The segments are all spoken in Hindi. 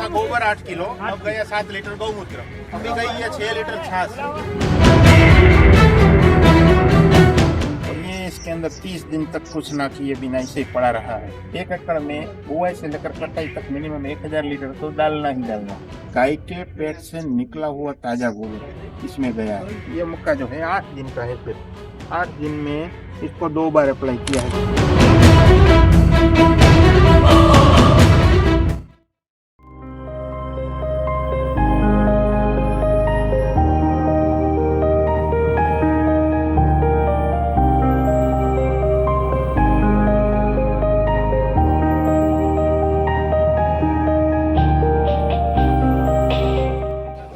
था गोबर 8 किलो, अब गया 7 लीटर गौमूत्र, अभी गई है 6 लीटर छाछ। और ये इसके अंदर 30 दिन तक कुछ ना किए बिना इसे ही पड़ा रहा है। 1 एकड़ में बुआई से लेकर कटाई तक मिनिमम 1000 लीटर तो डालना ही डालना। गाय के पेट से निकला हुआ ताजा गोबर इसमें गया है। ये मक्का जो है 8 दिन का है, फिर 8 दिन में इसको 2 बार अप्लाई किया है।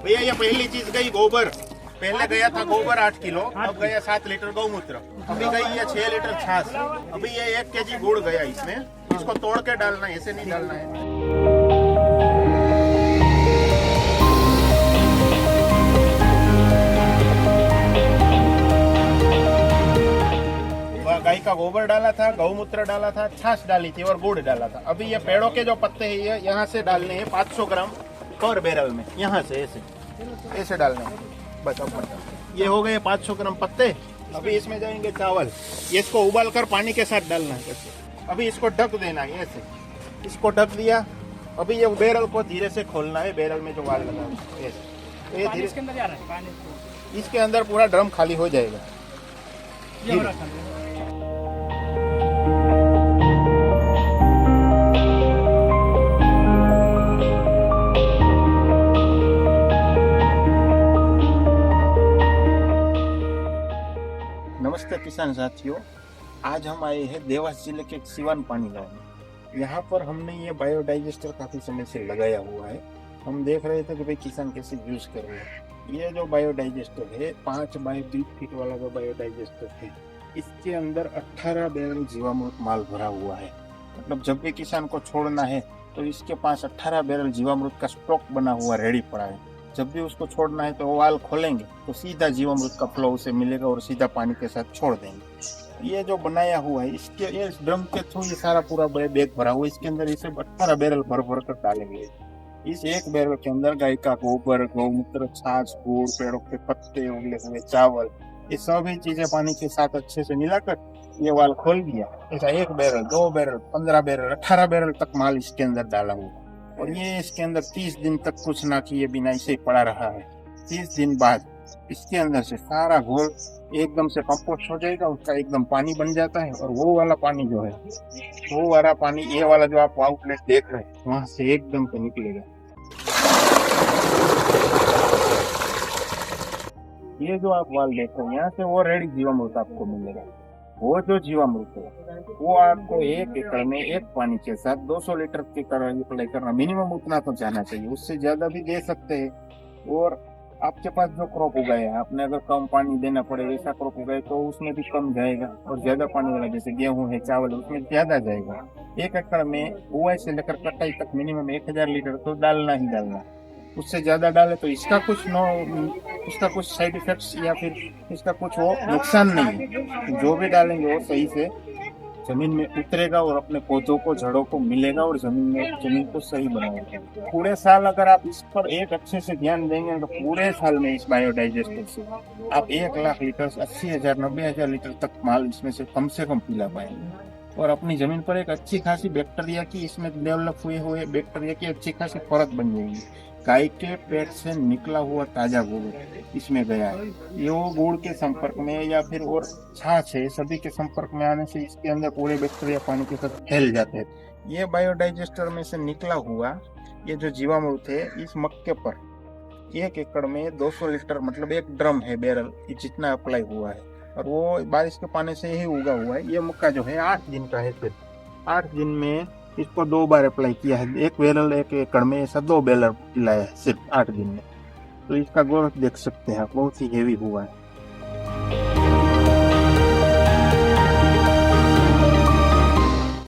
भैया ये पहली चीज गई गोबर। पहले गया था गोबर 8 किलो, अब गया 7 लीटर गौमूत्र, अभी गई है 6 लीटर छाछ। अभी ये 1 केजी गुड़ गया इसमें, इसको तोड़ के डालना है, ऐसे नहीं डालना है। गाय का गोबर डाला था, गौमूत्र डाला था, छाछ डाली थी और गुड़ डाला था। अभी ये पेड़ों के जो पत्ते हैं ये यहाँ से डालने हैं 500 ग्राम पर बैरल में, यहाँ से ऐसे ऐसे डालने हैं बस। अब ये हो गए 500 ग्राम पत्ते। अभी इसमें जाएंगे चावल, ये इसको उबाल कर पानी के साथ डालना है ऐसे। अभी इसको ढक देना है ऐसे, इसको ढक दिया। अभी ये बैरल को धीरे से खोलना है, बैरल में जो वाल लगा है ऐसे, ये धीरे इसके अंदर पूरा ड्रम खाली हो जाएगा। नमस्ते किसान साथियों, आज हम आए हैं देवास जिले के सिवान पानी गांव में। यहाँ पर हमने ये बायोडाइजेस्टर काफी समय से लगाया हुआ है। हम देख रहे थे कि भाई किसान कैसे यूज कर रहे हैं। ये जो बायोडाइजेस्टर है 5 बाय 20 फीट वाला जो बायोडाइजेस्टर है, इसके अंदर 18 बैरल जीवामृत माल भरा हुआ है। मतलब जब भी किसान को छोड़ना है तो इसके पास 18 बैरल जीवामृत का स्टॉक बना हुआ रेडी पड़ा है। जब भी उसको छोड़ना है तो वो वाल खोलेंगे तो सीधा जीवामृत का फ्लो उसे मिलेगा और सीधा पानी के साथ छोड़ देंगे। ये जो बनाया हुआ है इसके ये ड्रम के थ्रू ये सारा पूरा बैग भरा हुआ है। इसके अंदर इसे 18 बैरल भर भर कर डालेंगे। इस 1 बैरल के अंदर गाय का गोबर, गौमूत्र, छाछ, गुड़, पेड़ों के पत्ते, उबले हुए चावल, ये सभी चीजें पानी के साथ अच्छे से मिलाकर ये वाल खोल दिया। ऐसा 1 बैरल, 2 बैरल, 15 बैरल, 18 बैरल तक माल इसके अंदर डाला हुआ। और ये इसके अंदर 30 दिन तक कुछ ना किए बिना इसे ही पड़ा रहा है। 30 दिन बाद इसके अंदर से सारा घोल एकदम से कंपोस्ट हो जाएगा, उसका एकदम पानी बन जाता है। और वो वाला पानी जो है, वो वाला पानी, ये वाला जो आप आउटलेट देख रहे हैं वहां से एकदम से निकलेगा। ये जो आप वाल देख रहे हैं यहाँ से वो रेडी जीवामृत आपको मिलेगा। वो जो जीवामृत है वो आपको 1 एकड़ में एक पानी के साथ 200 लीटर की तरह अप्लाई करना। मिनिमम उतना तो जाना चाहिए, उससे ज्यादा भी दे सकते हैं। और आपके पास जो क्रॉप उगाया है, आपने अगर कम पानी देना पड़े वैसा क्रॉप उगाए तो उसमें भी कम जाएगा। और ज्यादा पानी वाला जैसे गेहूं है, चावल है, उसमें ज्यादा जाएगा। 1 एकड़ में बुआई से लेकर कटाई तक मिनिमम 1000 लीटर तो डालना ही डालना। उससे ज्यादा डाले तो इसका कुछ साइड इफेक्ट्स या फिर इसका कुछ वो नुकसान नहीं है। जो भी डालेंगे वो सही से जमीन में उतरेगा और अपने पौधों को, जड़ों को मिलेगा और जमीन को सही बनाएगा। पूरे साल अगर आप इस पर एक अच्छे से ध्यान देंगे तो पूरे साल में इस बायोडाइजेस्टर से आप 1 लाख लीटर, 80,000, 90,000 लीटर तक माल इसमें से कम पिला पाएंगे। और अपनी जमीन पर एक अच्छी खासी बैक्टीरिया की, इसमें डेवलप हुए बैक्टीरिया की अच्छी खासी परत बन जाएगी। गाय के पेट से निकला हुआ ताजा गुड़ इसमें गया है। ये वो गुड़ के संपर्क में या फिर और छाछ है, सभी के संपर्क में आने से इसके अंदर पूरे बैक्टीरिया पानी के साथ फैल जाते हैं। ये बायोडाइजेस्टर में से निकला हुआ ये जो जीवामृत है, इस मक्के पर 1 एकड़ में 200 लीटर, मतलब 1 ड्रम है बैरल, जितना अप्लाई हुआ है। और वो बारिश के पानी से ही उगा हुआ है। ये मक्का जो है 8 दिन का है, फिर 8 दिन में इसको 2 बार अप्लाई किया है। 1 बैरल 1 एकड़ में ऐसा 2 बैरल पिलाया है सिर्फ 8 दिन में। तो इसका ग्रोथ देख सकते हैं आप, बहुत ही हेवी हुआ है।